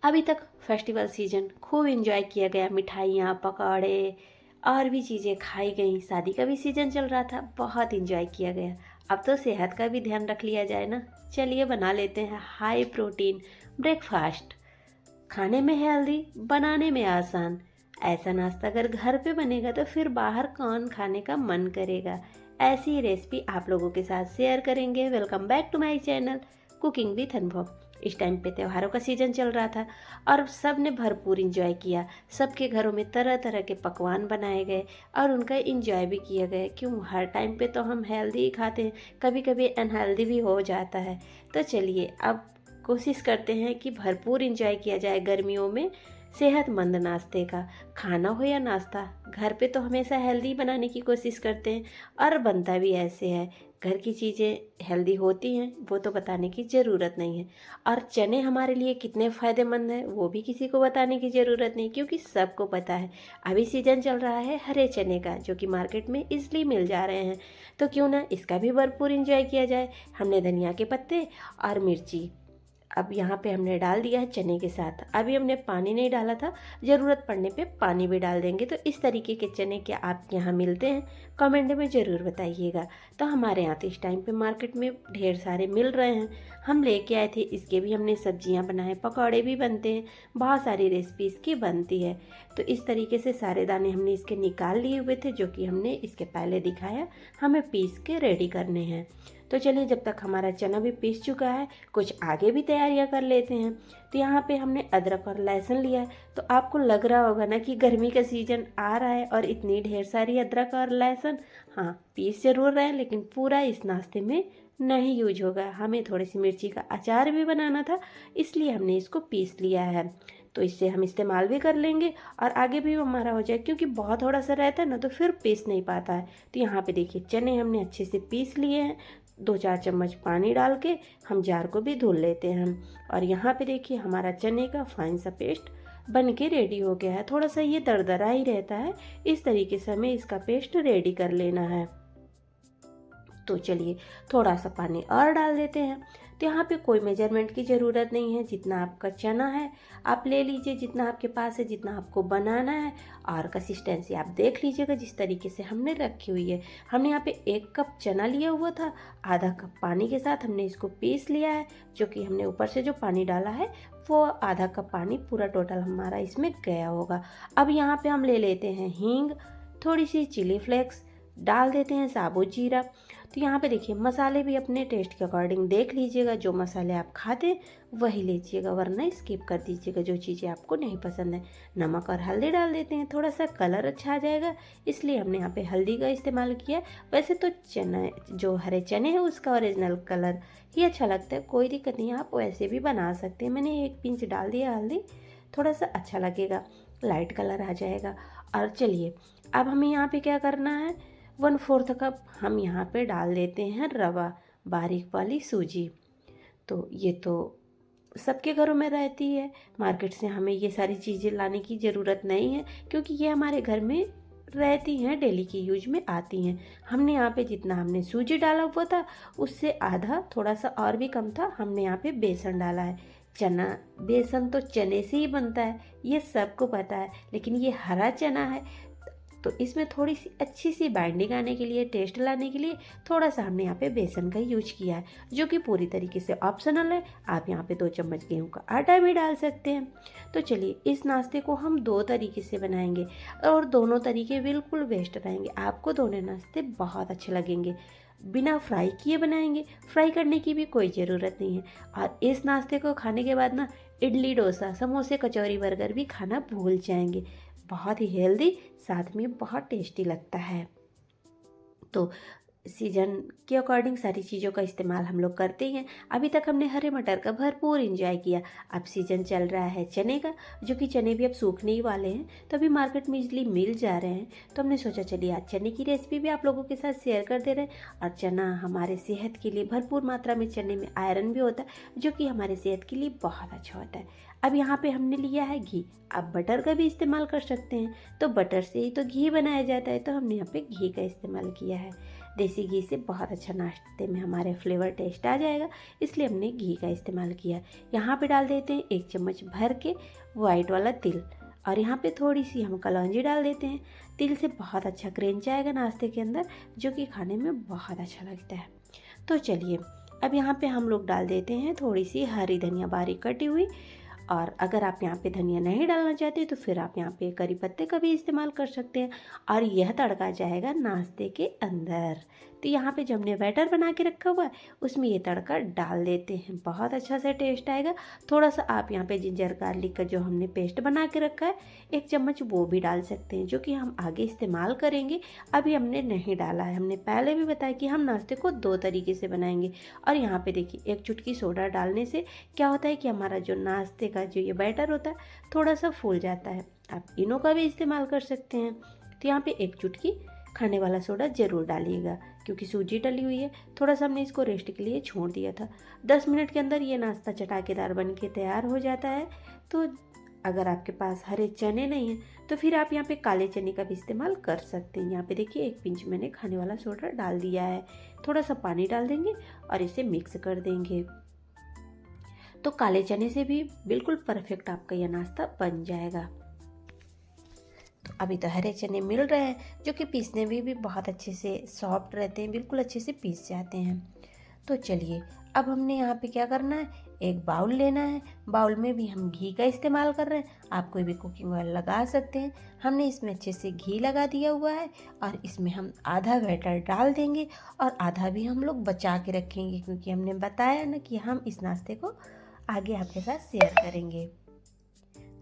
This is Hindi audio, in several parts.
अभी तक फेस्टिवल सीजन खूब एंजॉय किया गया, मिठाइयाँ, पकौड़े और भी चीज़ें खाई गई। शादी का भी सीजन चल रहा था, बहुत एंजॉय किया गया। अब तो सेहत का भी ध्यान रख लिया जाए ना। चलिए बना लेते हैं हाई प्रोटीन ब्रेकफास्ट। खाने में हेल्दी, बनाने में आसान। ऐसा नाश्ता अगर घर पे बनेगा तो फिर बाहर कौन खाने का मन करेगा। ऐसी रेसिपी आप लोगों के साथ शेयर करेंगे। Welcome back to my channel cooking with Anubhav. इस टाइम पे त्योहारों का सीजन चल रहा था और सब ने भरपूर इंजॉय किया। सबके घरों में तरह तरह के पकवान बनाए गए और उनका इंजॉय भी किया गया। क्यों, हर टाइम पे तो हम हेल्दी ही खाते हैं, कभी कभी अनहेल्दी भी हो जाता है। तो चलिए अब कोशिश करते हैं कि भरपूर इंजॉय किया जाए गर्मियों में सेहतमंद नाश्ते का। खाना हो या नाश्ता, घर पे तो हमेशा हेल्दी बनाने की कोशिश करते हैं और बनता भी ऐसे है। घर की चीज़ें हेल्दी होती हैं वो तो बताने की ज़रूरत नहीं है। और चने हमारे लिए कितने फ़ायदेमंद हैं वो भी किसी को बताने की ज़रूरत नहीं, क्योंकि सबको पता है। अभी सीजन चल रहा है हरे चने का, जो कि मार्केट में इजली मिल जा रहे हैं। तो क्यों ना इसका भी भरपूर इंजॉय किया जाए। हमने धनिया के पत्ते और मिर्ची अब यहाँ पे हमने डाल दिया है चने के साथ। अभी हमने पानी नहीं डाला था, ज़रूरत पड़ने पे पानी भी डाल देंगे। तो इस तरीके के चने क्या आपके यहाँ मिलते हैं, कमेंट में ज़रूर बताइएगा। तो हमारे यहाँ तो इस टाइम पे मार्केट में ढेर सारे मिल रहे हैं, हम लेके आए थे। इसके भी हमने सब्जियाँ बनाए, पकौड़े भी बनते हैं, बहुत सारी रेसिपी इसकी बनती है। तो इस तरीके से सारे दाने हमने इसके निकाल लिए हुए थे, जो कि हमने इसके पहले दिखाया। हमें पीस के रेडी करने हैं। तो चलिए जब तक हमारा चना भी पीस चुका है, कुछ आगे भी तैयारियां कर लेते हैं। तो यहाँ पे हमने अदरक और लहसुन लिया है। तो आपको लग रहा होगा ना कि गर्मी का सीजन आ रहा है और इतनी ढेर सारी अदरक और लहसुन। हाँ, पीस जरूर रहे हैं, लेकिन पूरा इस नाश्ते में नहीं यूज होगा। हमें थोड़ी सी मिर्ची का अचार भी बनाना था, इसलिए हमने इसको पीस लिया है। तो इससे हम इस्तेमाल भी कर लेंगे और आगे भी हमारा हो जाए, क्योंकि बहुत थोड़ा सा रहता है ना तो फिर पीस नहीं पाता है। तो यहाँ पे देखिए चने हमने अच्छे से पीस लिए हैं। 2-4 चम्मच पानी डाल के हम जार को भी धुल लेते हैं। और यहाँ पे देखिए हमारा चने का फाइन सा पेस्ट बन के रेडी हो गया है। थोड़ा सा ये दरदरा ही रहता है, इस तरीके से हमें इसका पेस्ट रेडी कर लेना है। तो चलिए थोड़ा सा पानी और डाल देते हैं। तो यहाँ पे कोई मेजरमेंट की ज़रूरत नहीं है, जितना आपका चना है आप ले लीजिए, जितना आपके पास है, जितना आपको बनाना है। और कंसिस्टेंसी आप देख लीजिएगा जिस तरीके से हमने रखी हुई है। हमने यहाँ पे 1 कप चना लिया हुआ था, आधा कप पानी के साथ हमने इसको पीस लिया है। जो कि हमने ऊपर से जो पानी डाला है वो आधा कप पानी पूरा टोटल हमारा इसमें गया होगा। अब यहाँ पे हम ले लेते हैं हींग, थोड़ी सी चिली फ्लेक्स, डाल देते हैं साबुत जीरा। तो यहाँ पे देखिए मसाले भी अपने टेस्ट के अकॉर्डिंग देख लीजिएगा, जो मसाले आप खाते हैं वही लीजिएगा, वरना स्किप कर दीजिएगा जो चीज़ें आपको नहीं पसंद है। नमक और हल्दी डाल देते हैं, थोड़ा सा कलर अच्छा आ जाएगा, इसलिए हमने यहाँ पे हल्दी का इस्तेमाल किया। वैसे तो चना जो हरे चने हैं उसका ओरिजिनल कलर ही अच्छा लगता है, कोई दिक्कत नहीं है, आप वैसे भी बना सकते हैं। मैंने 1 पिंच डाल दिया हल्दी, थोड़ा सा अच्छा लगेगा, लाइट कलर आ जाएगा। और चलिए अब हमें यहाँ पे क्या करना है, 1/4 कप हम यहाँ पे डाल देते हैं रवा, बारीक वाली सूजी। तो ये तो सबके घरों में रहती है, मार्केट से हमें ये सारी चीज़ें लाने की ज़रूरत नहीं है, क्योंकि ये हमारे घर में रहती हैं, डेली की यूज में आती हैं। हमने यहाँ पे जितना हमने सूजी डाला हुआ था उससे आधा, थोड़ा सा और भी कम था, हमने यहाँ पे बेसन डाला है। चना, बेसन तो चने से ही बनता है, ये सबको पता है, लेकिन ये हरा चना है तो इसमें थोड़ी सी अच्छी सी बाइंडिंग आने के लिए, टेस्ट लाने के लिए थोड़ा सा हमने यहाँ पे बेसन का यूज किया है, जो कि पूरी तरीके से ऑप्शनल है। आप यहाँ पे 2 चम्मच गेहूं का आटा भी डाल सकते हैं। तो चलिए इस नाश्ते को हम 2 तरीके से बनाएंगे और दोनों तरीके बिल्कुल बेस्ट रहेंगे, आपको दोनों नाश्ते बहुत अच्छे लगेंगे। बिना फ्राई किए बनाएंगे, फ्राई करने की भी कोई ज़रूरत नहीं है। और इस नाश्ते को खाने के बाद ना इडली, डोसा, समोसे, कचौरी, बर्गर भी खाना भूल जाएंगे। बहुत ही हेल्दी, साथ में बहुत टेस्टी लगता है। तो सीजन के अकॉर्डिंग सारी चीज़ों का इस्तेमाल हम लोग करते ही हैं। अभी तक हमने हरे मटर का भरपूर इंजॉय किया। अब सीजन चल रहा है चने का, जो कि चने भी अब सूखने ही वाले हैं, तो अभी मार्केट में इजली मिल जा रहे हैं। तो हमने सोचा चलिए आज चने की रेसिपी भी आप लोगों के साथ शेयर कर दे रहे हैं। और चना हमारे सेहत के लिए, भरपूर मात्रा में चने में आयरन भी होता है, जो कि हमारे सेहत के लिए बहुत अच्छा होता है। अब यहाँ पे हमने लिया है घी, आप बटर का भी इस्तेमाल कर सकते हैं। तो बटर से ही तो घी बनाया जाता है, तो हमने यहाँ पे घी का इस्तेमाल किया है। देसी घी से बहुत अच्छा नाश्ते में हमारे फ्लेवर टेस्ट आ जाएगा, इसलिए हमने घी का इस्तेमाल किया। यहाँ पे डाल देते हैं 1 चम्मच भर के वाइट वाला तिल, और यहाँ पे थोड़ी सी हम कलौंजी डाल देते हैं। तिल से बहुत अच्छा क्रंच आएगा नाश्ते के अंदर, जो कि खाने में बहुत अच्छा लगता है। तो चलिए अब यहाँ पे हम लोग डाल देते हैं थोड़ी सी हरी धनिया बारीक कटी हुई, और अगर आप यहाँ पे धनिया नहीं डालना चाहते तो फिर आप यहाँ पे करी पत्ते का भी इस्तेमाल कर सकते हैं, और यह तड़का जाएगा नाश्ते के अंदर। तो यहाँ पे जो हमने बैटर बना के रखा हुआ है उसमें ये तड़का डाल देते हैं, बहुत अच्छा सा टेस्ट आएगा। थोड़ा सा आप यहाँ पे जिंजर गार्लिक का जो हमने पेस्ट बना के रखा है 1 चम्मच वो भी डाल सकते हैं, जो कि हम आगे इस्तेमाल करेंगे। अभी हमने नहीं डाला है, हमने पहले भी बताया कि हम नाश्ते को 2 तरीके से बनाएंगे। और यहाँ पे देखिए 1 चुटकी सोडा डालने से क्या होता है कि हमारा जो नाश्ते का जो ये बैटर होता है थोड़ा सा फूल जाता है। आप इनो का भी इस्तेमाल कर सकते हैं। तो यहाँ पे 1 चुटकी खाने वाला सोडा ज़रूर डालिएगा, क्योंकि सूजी डली हुई है। थोड़ा सा हमने इसको रेस्ट के लिए छोड़ दिया था। 10 मिनट के अंदर ये नाश्ता चटाकेदार बन के तैयार हो जाता है। तो अगर आपके पास हरे चने नहीं हैं तो फिर आप यहाँ पे काले चने का भी इस्तेमाल कर सकते हैं। यहाँ पे देखिए 1 पिंच मैंने खाने वाला सोडा डाल दिया है। थोड़ा सा पानी डाल देंगे और इसे मिक्स कर देंगे, तो काले चने से भी बिल्कुल परफेक्ट आपका यह नाश्ता बन जाएगा। तो अभी तो हरे चने मिल रहे हैं, जो कि पीसने में भी बहुत अच्छे से सॉफ्ट रहते हैं, बिल्कुल अच्छे से पीस जाते हैं। तो चलिए अब हमने यहाँ पे क्या करना है, एक बाउल लेना है। बाउल में भी हम घी का इस्तेमाल कर रहे हैं, आप कोई भी कुकिंग ऑयल लगा सकते हैं। हमने इसमें अच्छे से घी लगा दिया हुआ है, और इसमें हम आधा बैटर डाल देंगे और आधा भी हम लोग बचा के रखेंगे, क्योंकि हमने बताया ना कि हम इस नाश्ते को आगे आपके साथ शेयर करेंगे।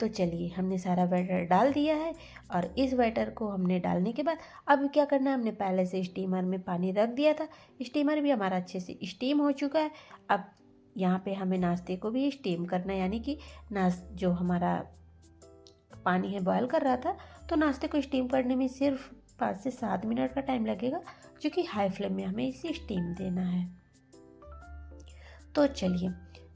तो चलिए हमने सारा बैटर डाल दिया है, और इस बैटर को हमने डालने के बाद अब क्या करना है, हमने पहले से स्टीमर में पानी रख दिया था। स्टीमर भी हमारा अच्छे से स्टीम हो चुका है। अब यहाँ पे हमें नाश्ते को भी स्टीम करना है, यानी कि जो हमारा पानी है बॉयल कर रहा था, तो नाश्ते को स्टीम करने में सिर्फ 5 से 7 मिनट का टाइम लगेगा, जो कि हाई फ्लेम में हमें इसे स्टीम देना है। तो चलिए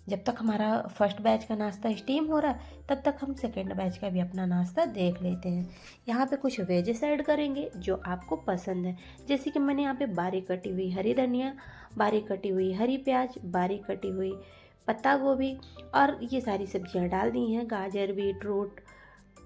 जब तक हमारा फर्स्ट बैच का नाश्ता स्टीम हो रहा है, तब तक हम सेकेंड बैच का भी अपना नाश्ता देख लेते हैं। यहाँ पे कुछ वेजेस ऐड करेंगे जो आपको पसंद है, जैसे कि मैंने यहाँ पे बारीक कटी हुई हरी धनिया, बारीक कटी हुई हरी प्याज, बारीक कटी हुई पत्ता गोभी, और ये सारी सब्जियाँ डाल दी हैं, गाजर, बीटरूट,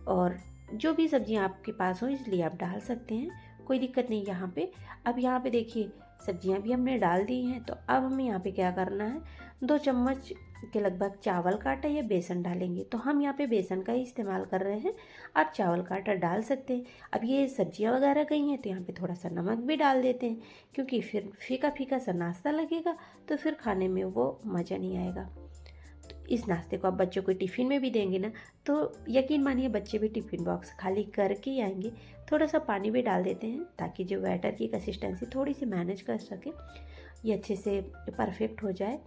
और जो भी सब्जियाँ आपके पास हो इसलिए आप डाल सकते हैं, कोई दिक्कत नहीं यहाँ पे। अब यहाँ पे देखिए सब्जियाँ भी हमने डाल दी हैं। तो अब हमें यहाँ पे क्या करना है, 2 चम्मच के लगभग चावल का आटा या बेसन डालेंगे। तो हम यहाँ पे बेसन का ही इस्तेमाल कर रहे हैं, आप चावल का आटा डाल सकते हैं। अब ये सब्जियाँ वगैरह गई हैं तो यहाँ पे थोड़ा सा नमक भी डाल देते हैं, क्योंकि फिर फीका फीका सा नाश्ता लगेगा तो फिर खाने में वो मज़ा नहीं आएगा। तो इस नाश्ते को आप बच्चों को टिफ़िन में भी देंगे ना, तो यकीन मानिए बच्चे भी टिफ़िन बॉक्स खाली करके ही आएंगे। थोड़ा सा पानी भी डाल देते हैं ताकि जो बैटर की कंसिस्टेंसी थोड़ी सी मैनेज कर सके, ये अच्छे से परफेक्ट हो जाए।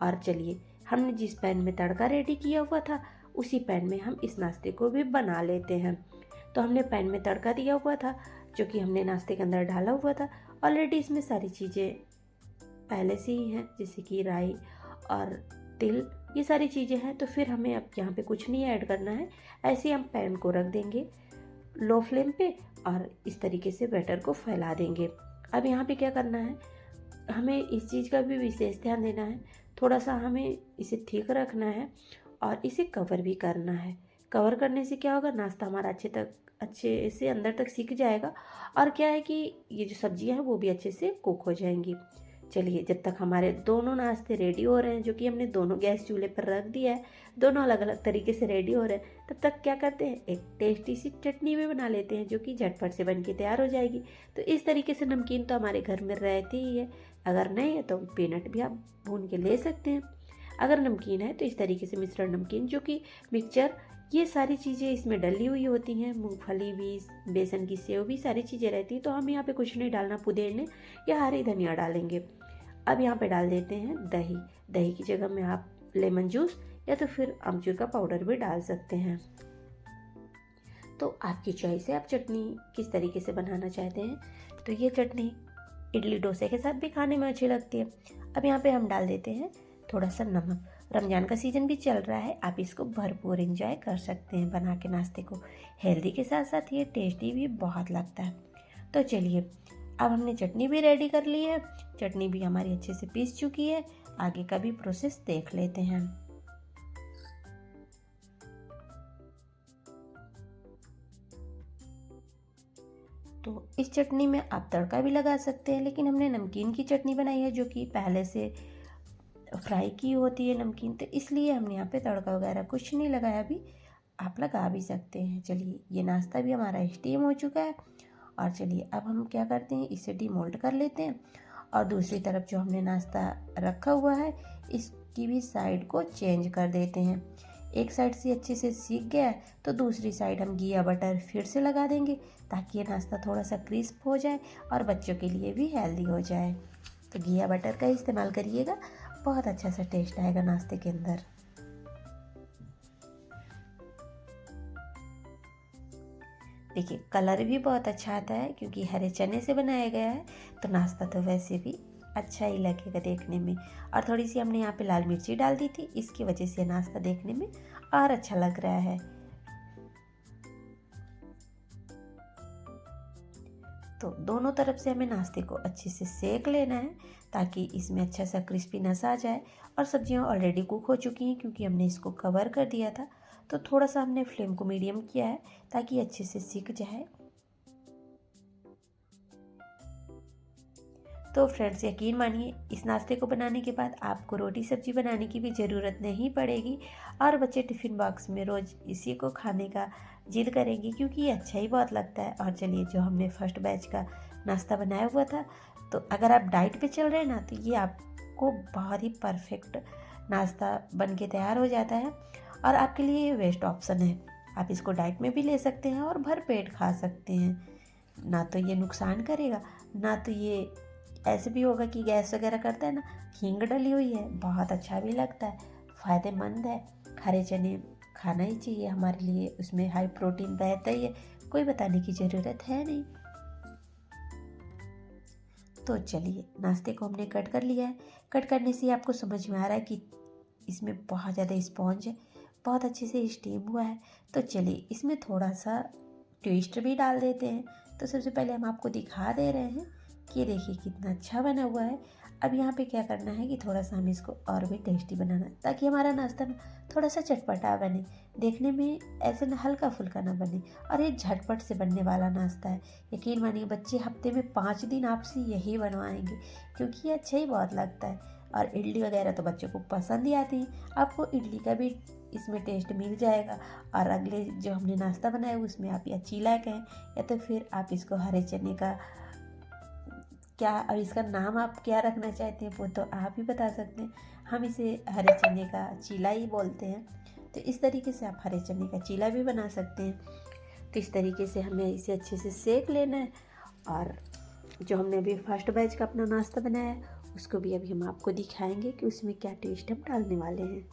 और चलिए हमने जिस पैन में तड़का रेडी किया हुआ था उसी पैन में हम इस नाश्ते को भी बना लेते हैं। तो हमने पैन में तड़का दिया हुआ था, जो कि हमने नाश्ते के अंदर डाला हुआ था। ऑलरेडी इसमें सारी चीज़ें पहले से ही हैं, जैसे कि राई और तिल, ये सारी चीज़ें हैं। तो फिर हमें अब यहाँ पे कुछ नहीं ऐड करना है, ऐसे ही हम पैन को रख देंगे लो फ्लेम पे और इस तरीके से बैटर को फैला देंगे। अब यहाँ पे क्या करना है, हमें इस चीज़ का भी विशेष ध्यान देना है, थोड़ा सा हमें इसे ठीक रखना है और इसे कवर भी करना है। कवर करने से क्या होगा, नाश्ता हमारा अच्छे से अंदर तक सीख जाएगा, और क्या है कि ये जो सब्जियां हैं वो भी अच्छे से कुक हो जाएंगी। चलिए जब तक हमारे दोनों नाश्ते रेडी हो रहे हैं, जो कि हमने दोनों गैस चूल्हे पर रख दिया है, दोनों अलग अलग तरीके से रेडी हो रहे हैं, तब तक क्या करते हैं, एक टेस्टी सी चटनी भी बना लेते हैं, जो कि झटपट से बन के तैयार हो जाएगी। तो इस तरीके से नमकीन तो हमारे घर में रहती ही है, अगर नहीं है तो पीनट भी आप भून के ले सकते हैं। अगर नमकीन है तो इस तरीके से मिश्रण नमकीन, जो कि मिक्सचर, ये सारी चीज़ें इसमें डली हुई होती हैं, मूंगफली भी, बेसन की सेव भी, सारी चीज़ें रहती हैं। तो हम यहाँ पे कुछ नहीं डालना, पुदीने या हरी धनिया डालेंगे। अब यहाँ पे डाल देते हैं दही। दही की जगह में आप लेमन जूस या तो फिर अमचूर का पाउडर भी डाल सकते हैं। तो आपकी चॉइस है, आप चटनी किस तरीके से बनाना चाहते हैं। तो ये चटनी इडली डोसे के साथ भी खाने में अच्छी लगती है। अब यहाँ पे हम डाल देते हैं थोड़ा सा नमक। रमज़ान का सीज़न भी चल रहा है, आप इसको भरपूर एंजॉय कर सकते हैं बना के नाश्ते को। हेल्दी के साथ साथ ये टेस्टी भी बहुत लगता है। तो चलिए अब हमने चटनी भी रेडी कर ली है, चटनी भी हमारी अच्छे से पीस चुकी है। आगे का भी प्रोसेस देख लेते हैं। तो इस चटनी में आप तड़का भी लगा सकते हैं, लेकिन हमने नमकीन की चटनी बनाई है जो कि पहले से फ्राई की होती है नमकीन, तो इसलिए हमने यहाँ पे तड़का वगैरह कुछ नहीं लगाया। अभी आप लगा भी सकते हैं। चलिए, ये नाश्ता भी हमारा स्टीम हो चुका है। और चलिए अब हम क्या करते हैं, इसे डीमोल्ड कर लेते हैं। और दूसरी तरफ जो हमने नाश्ता रखा हुआ है इसकी भी साइड को चेंज कर देते हैं। एक साइड से अच्छे से सीख गया है तो दूसरी साइड हम घी या बटर फिर से लगा देंगे, ताकि ये नाश्ता थोड़ा सा क्रिस्प हो जाए और बच्चों के लिए भी हेल्दी हो जाए। तो घी या बटर का इस्तेमाल करिएगा, बहुत अच्छा सा टेस्ट आएगा नाश्ते के अंदर। देखिए, कलर भी बहुत अच्छा आता है क्योंकि हरे चने से बनाया गया है, तो नाश्ता तो वैसे भी अच्छा ही लगेगा देखने में। और थोड़ी सी हमने यहाँ पे लाल मिर्ची डाल दी थी, इसकी वजह से नाश्ता देखने में और अच्छा लग रहा है। तो दोनों तरफ से हमें नाश्ते को अच्छे से सेक लेना है, ताकि इसमें अच्छा सा क्रिस्पीनेस आ जाए। और सब्जियां ऑलरेडी कुक हो चुकी हैं क्योंकि हमने इसको कवर कर दिया था, तो थोड़ा सा हमने फ्लेम को मीडियम किया है ताकि अच्छे से सिक जाए। तो फ्रेंड्स, यकीन मानिए, इस नाश्ते को बनाने के बाद आपको रोटी सब्जी बनाने की भी ज़रूरत नहीं पड़ेगी। और बच्चे टिफ़िन बॉक्स में रोज़ इसी को खाने का जिद करेंगे क्योंकि ये अच्छा ही बहुत लगता है। और चलिए, जो हमने फर्स्ट बैच का नाश्ता बनाया हुआ था, तो अगर आप डाइट पे चल रहे हैं ना, तो ये आपको बहुत ही परफेक्ट नाश्ता बन के तैयार हो जाता है। और आपके लिए ये बेस्ट ऑप्शन है। आप इसको डाइट में भी ले सकते हैं और भर पेट खा सकते हैं। ना तो ये नुकसान करेगा, ना तो ये ऐसे भी होगा कि गैस वगैरह करता है ना। हींग डली हुई है, बहुत अच्छा भी लगता है, फ़ायदेमंद है। हरे चने खाना ही चाहिए हमारे लिए, उसमें हाई प्रोटीन रहता ही है, कोई बताने की ज़रूरत है नहीं। तो चलिए, नाश्ते को हमने कट कर लिया है। कट करने से आपको समझ में आ रहा है कि इसमें बहुत ज़्यादा स्पॉन्ज है, बहुत अच्छे से स्टीम हुआ है। तो चलिए, इसमें थोड़ा सा ट्विस्ट भी डाल देते हैं। तो सबसे पहले हम आपको दिखा दे रहे हैं कि देखिए कितना अच्छा बना हुआ है। अब यहाँ पे क्या करना है कि थोड़ा सा हमें इसको और भी टेस्टी बनाना है, ताकि हमारा नाश्ता ना थोड़ा सा चटपटा बने, देखने में ऐसे ना हल्का फुल्का ना बने। और ये झटपट से बनने वाला नाश्ता है। यकीन मानिए, बच्चे हफ्ते में 5 दिन आपसे यही बनवाएंगे क्योंकि ये अच्छा ही बहुत लगता है। और इडली वगैरह तो बच्चों को पसंद ही आती है, आपको इडली का भी इसमें टेस्ट मिल जाएगा। और अगले जो हमने नाश्ता बनाया उसमें आप या चीला कहें, या तो फिर आप इसको हरे चने का क्या, और इसका नाम आप क्या रखना चाहते हैं वो तो आप ही बता सकते हैं। हम इसे हरे चने का चीला ही बोलते हैं। तो इस तरीके से आप हरे चने का चीला भी बना सकते हैं। तो इस तरीके से हमें इसे अच्छे से सेक लेना है। और जो हमने अभी फर्स्ट बैच का अपना नाश्ता बनाया है उसको भी अभी हम आपको दिखाएंगे कि उसमें क्या टेस्ट हम डालने वाले हैं।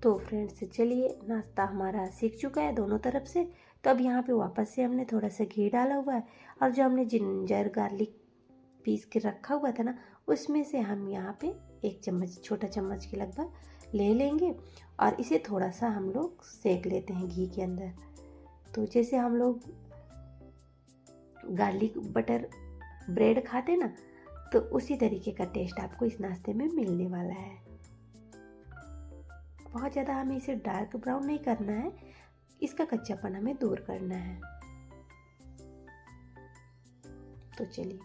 तो फ्रेंड्स, चलिए, नाश्ता हमारा सीख चुका है दोनों तरफ से। तो अब यहाँ पे वापस से हमने थोड़ा सा घी डाला हुआ है, और जो हमने जिंजर गार्लिक पीस के रखा हुआ था ना, उसमें से हम यहाँ पे 1 चम्मच, छोटा चम्मच के लगभग ले लेंगे। और इसे थोड़ा सा हम लोग सेक लेते हैं घी के अंदर। तो जैसे हम लोग गार्लिक बटर ब्रेड खाते ना, तो उसी तरीके का टेस्ट आपको इस नाश्ते में मिलने वाला है। बहुत ज़्यादा हमें इसे डार्क ब्राउन नहीं करना है, इसका कच्चापन हमें दूर करना है। तो चलिए,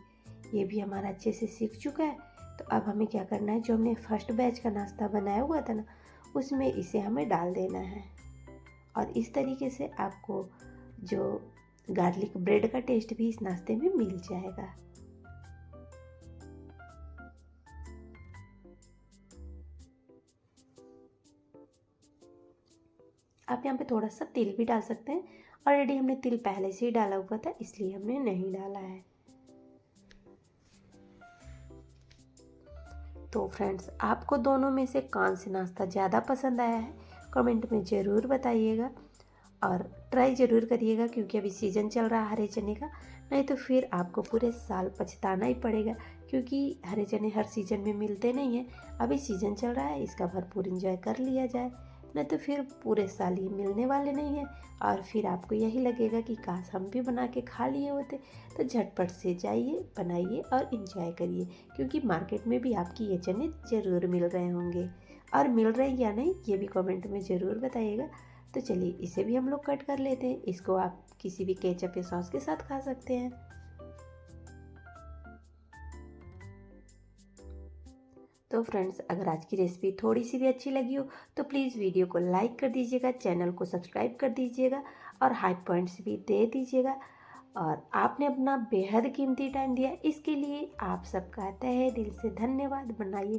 ये भी हमारा अच्छे से सीख चुका है। तो अब हमें क्या करना है, जो हमने फर्स्ट बैच का नाश्ता बनाया हुआ था ना, उसमें इसे हमें डाल देना है। और इस तरीके से आपको जो गार्लिक ब्रेड का टेस्ट भी इस नाश्ते में मिल जाएगा। आप यहाँ पे थोड़ा सा तिल भी डाल सकते हैं। ऑलरेडी हमने तिल पहले से ही डाला हुआ था, इसलिए हमने नहीं डाला है। तो फ्रेंड्स, आपको दोनों में से कौन सा नाश्ता ज़्यादा पसंद आया है, कमेंट में ज़रूर बताइएगा और ट्राई ज़रूर करिएगा, क्योंकि अभी सीज़न चल रहा है हरे चने का। नहीं तो फिर आपको पूरे साल पछताना ही पड़ेगा, क्योंकि हरे चने हर सीज़न में मिलते नहीं हैं। अभी सीज़न चल रहा है, इसका भरपूर इंजॉय कर लिया जाए, नहीं तो फिर पूरे साल ये मिलने वाले नहीं हैं। और फिर आपको यही लगेगा कि काश हम भी बना के खा लिए होते। तो झटपट से जाइए, बनाइए और इन्जॉय करिए, क्योंकि मार्केट में भी आपकी ये चने ज़रूर मिल रहे होंगे। और मिल रहे हैं या नहीं, ये भी कमेंट में ज़रूर बताइएगा। तो चलिए, इसे भी हम लोग कट कर लेते हैं। इसको आप किसी भी केचप या सॉस के साथ खा सकते हैं। तो फ्रेंड्स, अगर आज की रेसिपी थोड़ी सी भी अच्छी लगी हो तो प्लीज़ वीडियो को लाइक कर दीजिएगा, चैनल को सब्सक्राइब कर दीजिएगा और हाई पॉइंट्स भी दे दीजिएगा। और आपने अपना बेहद कीमती टाइम दिया, इसके लिए आप सबका तहे दिल से धन्यवाद। बनाइए